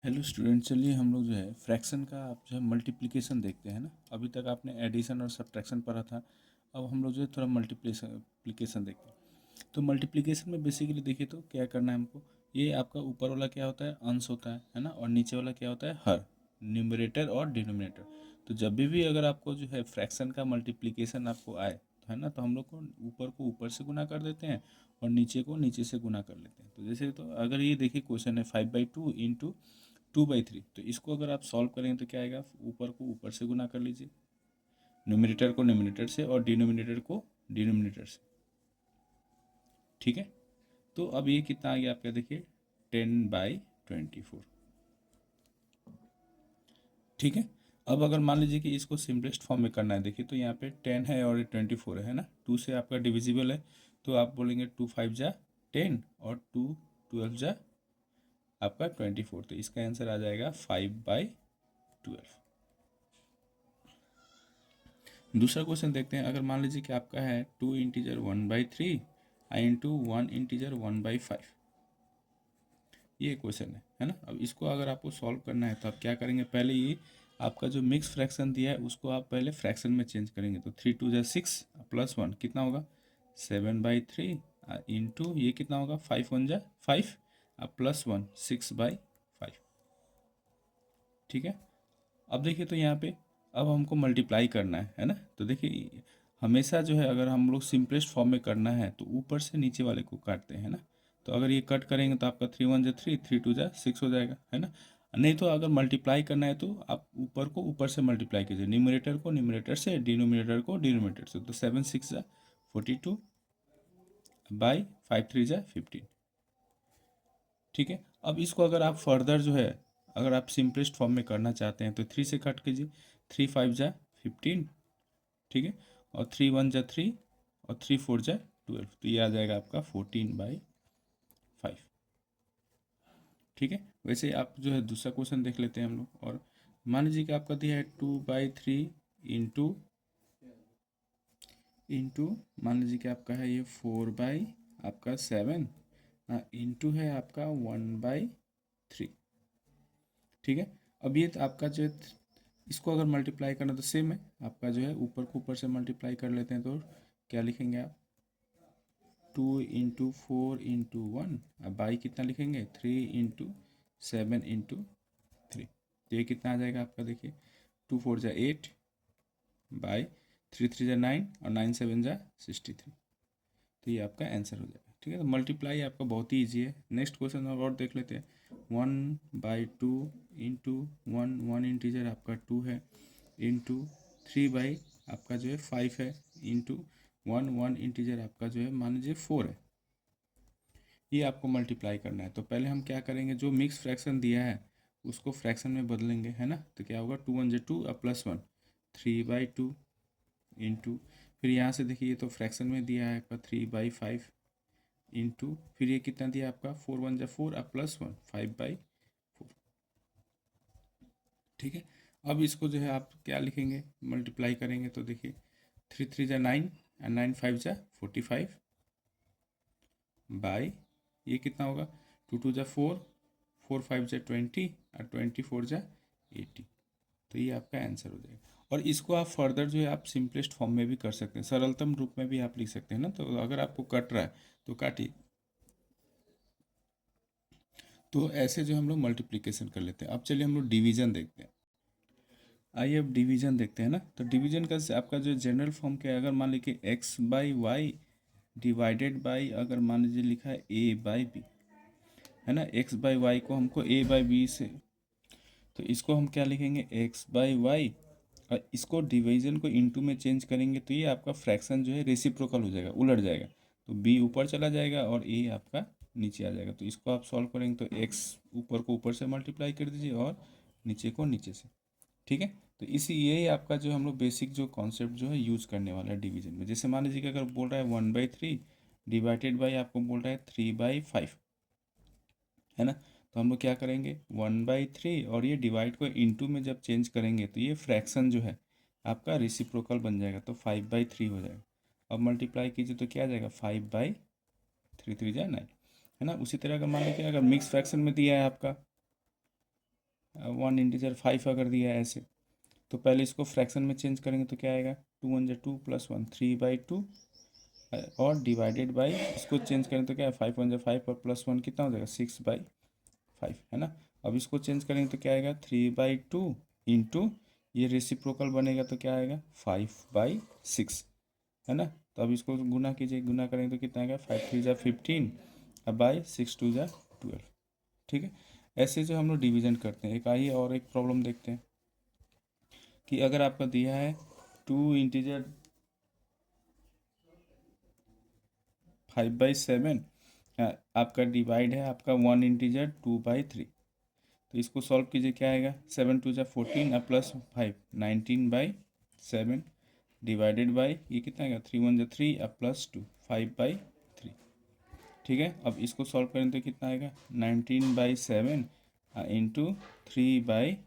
Hello student, चलिए हम लोग जो है फ्रैक्शन का आप जो है मल्टीप्लिकेशन देखते हैं ना। अभी तक आपने एडिशन और सब्ट्रैक्शन पढ़ा था। अब हम लोग जो है थोड़ा मल्टीप्लिकेशन देखते हैं। तो मल्टीप्लिकेशन में बेसिकली देखिए तो क्या करना है हमको। ये आपका ऊपर वाला क्या होता है, अंश होता है ना। और नीचे वाला क्या होता है, हर, न्यूमरेटर और डिनोमिनेटर। तो जब भी अगर आपको जो है फ्रैक्शन का मल्टीप्लिकेशन आपको आए तो है ना, तो हम लोग को ऊपर से गुना कर देते हैं और नीचे को नीचे से गुना कर लेते हैं। तो जैसे तो अगर ये देखिए क्वेश्चन है 5/2 इंटू 2/3, तो इसको अगर आप सॉल्व करेंगे तो क्या आएगा, ऊपर को ऊपर से गुना कर लीजिए, न्यूमरेटर को न्यूमरेटर से और डिनोमिनेटर को डिनोमिनेटर से। ठीक है, तो अब ये कितना आ गया आपका, देखिए 10/24। ठीक है, अब अगर मान लीजिए कि इसको सिंपलेस्ट फॉर्म में करना है, देखिए तो यहाँ पे 10 है और 24 है ना, 2 से आपका डिविजिबल है। तो आप बोलेंगे 2 5 जा 10 और 2 12 जा आपका 24। तो इसका आंसर आ जाएगा 5/12। दूसरा क्वेश्चन देखते हैं। अगर मान लीजिए कि आपका है 2 इंटीजर 1/3 इंटू 1 इंटीजर 1/5, ये क्वेश्चन है ना। अब इसको अगर आपको सॉल्व करना है तो आप क्या करेंगे, पहले ये आपका जो मिक्स फ्रैक्शन दिया है उसको आप पहले फ्रैक्शन में चेंज करेंगे। तो 3 2 जा 6 प्लस 1 कितना होगा, 7/3 इंटू ये कितना होगा, 5 1 जा 5 प्लस 1 6/5। ठीक है, अब देखिए तो यहाँ पे अब हमको मल्टीप्लाई करना है ना। तो देखिए हमेशा जो है अगर हम लोग सिंपलेस्ट फॉर्म में करना है तो ऊपर से नीचे वाले को काटते हैं ना। तो अगर ये कट करेंगे तो आपका 3 1 जा 3, 3 2 जा 6 हो जाएगा, है ना। नहीं तो अगर मल्टीप्लाई करना है तो आप ऊपर को ऊपर से मल्टीप्लाई कीजिए, न्यूमरेटर को न्यूमरेटर से, डिनोमिनेटर को डिनोमिनेटर से। तो 7 6 जा 42 बाई 5 3 जा 15। ठीक है, अब इसको अगर आप फर्दर जो है अगर आप सिंपलेस्ट फॉर्म में करना चाहते हैं तो 3 से कट कीजिए, 3 5 जा 15। ठीक है, और 3 1 जा 3 और 3 4 जा 12। तो ये आ जाएगा आपका 14/5। ठीक है, वैसे आप जो है दूसरा क्वेश्चन देख लेते हैं हम लोग। और मान लीजिए कि आपका दिया है 2/3 इंटू इंटू मान लीजिए कि आपका है ये 4/7 इंटू है आपका 1/3। ठीक है, अब ये तो आपका जो है इसको अगर मल्टीप्लाई करना तो सेम है, आपका जो है ऊपर को ऊपर से मल्टीप्लाई कर लेते हैं। तो क्या लिखेंगे आप, 2 इंटू 4 इंटू 1, अब बाई कितना लिखेंगे, 3 इंटू 7 इंटू 3। तो ये कितना आ जाएगा आपका, देखिए 2 4 जा 8 बाई 3 3 जा 9 और 9 7 जा 63। तो ये आपका आंसर हो जाएगा। ठीक है, तो मल्टीप्लाई आपका बहुत ही ईजी है। नेक्स्ट क्वेश्चन और देख लेते हैं। 1/2 इंटू 1 इंटीजर आपका 2 है इंटू 3 आपका जो है 5 है इंटू 1 इंटीजर आपका जो है मान लीजिए 4 है। ये आपको मल्टीप्लाई करना है। तो पहले हम क्या करेंगे, जो मिक्स फ्रैक्शन दिया है उसको फ्रैक्शन में बदलेंगे, है ना। तो क्या होगा, 2 1 जा 2 प्लस 1 3/2 इंटू, फिर यहाँ से देखिए ये तो फ्रैक्शन में दिया है आपका 3/5 इंटू, फिर ये कितना दिया आपका 4 1 जा 4 प्लस 1 5/4। ठीक है, अब इसको जो है आप क्या लिखेंगे, मल्टीप्लाई करेंगे। तो देखिए 3 3 जा 9 और 9 5 जा 45 बाई ये कितना होगा, 2 2 जा 4, 4 5 जा 20 और 24 जा 80। तो ये आपका आंसर हो जाएगा। और इसको आप फर्दर जो है आप सिंपलेस्ट फॉर्म में भी कर सकते हैं, सरलतम रूप में भी आप लिख सकते हैं ना। तो अगर आपको कट रहा है तो काटिए। तो ऐसे जो हम लोग मल्टीप्लिकेशन कर लेते हैं। अब चलिए हम लोग डिवीजन देखते हैं। आइए अब डिवीजन देखते हैं ना। तो डिवीजन का आपका जो जनरल फॉर्म क्या है, अगर मान लीजिए x/y डिवाइडेड बाई, अगर मान लीजिए लिखा है a/b, है ना। x/y को हमको a/b से, तो इसको हम क्या लिखेंगे, x/y, और इसको डिवीजन को इनटू में चेंज करेंगे तो ये आपका फ्रैक्शन जो है रेसिप्रोकल हो जाएगा, उलट जाएगा। तो b ऊपर चला जाएगा और a आपका नीचे आ जाएगा। तो इसको आप सॉल्व करेंगे तो x ऊपर को ऊपर से मल्टीप्लाई कर दीजिए और नीचे को नीचे से। ठीक है, तो इसी यही आपका जो हम लोग बेसिक जो कॉन्सेप्ट जो है यूज़ करने वाला है डिवीजन में। जैसे मान लीजिए कि अगर बोल रहा है 1/3 डिवाइडेड बाई आपको बोल रहा है 3/5, है ना। तो हम लोग क्या करेंगे, 1/3 और ये डिवाइड को इनटू में जब चेंज करेंगे तो ये फ्रैक्शन जो है आपका रेसिप्रोकल बन जाएगा। तो 5/3 हो जाएगा। अब मल्टीप्लाई कीजिए तो क्या आ जाएगा, 5/3 3 जा 9, है ना। उसी तरह अगर मान लीजिए अगर मिक्स फ्रैक्शन में दिया है आपका वन इंटीजर 5 अगर दिया है ऐसे, तो पहले इसको फ्रैक्शन में चेंज करेंगे तो क्या आएगा, 2 1 2 प्लस 1 3/2 और डिवाइडेड बाई, इसको चेंज करें तो क्या है, 5 1 5 और प्लस 1 कितना हो जाएगा, 6/5 है ना। अब इसको चेंज करेंगे तो क्या आएगा, 3/2 इंटू ये रेसिप्रोकल बनेगा तो क्या आएगा, 5/6 है ना। तो अब इसको गुना कीजिए, गुना करेंगे तो कितना आएगा, 5 3 × 15 अब बाई 6 2 × 12। ठीक है, ऐसे जो हम लोग डिवीजन करते हैं। एक आइए और एक प्रॉब्लम देखते हैं कि अगर आपका दिया है 2 इंटीजर 5/7, आपका डिवाइड है आपका 1 इंटीजर 2/3, तो इसको सॉल्व कीजिए, क्या आएगा, 7 2 × 14 और प्लस 5 19/7 डिवाइडेड बाई ये कितना आएगा, 3 1 × 3 और प्लस 2 5/3। ठीक है, अब इसको सॉल्व करें तो कितना आएगा, 19/7 इंटू 3/5।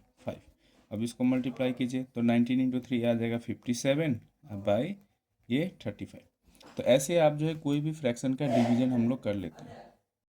अब इसको मल्टीप्लाई कीजिए तो 19 इंटू 3 आ जाएगा 57 बाई ये 35। तो ऐसे आप जो है कोई भी फ्रैक्शन का डिवीजन हम लोग कर लेते हैं।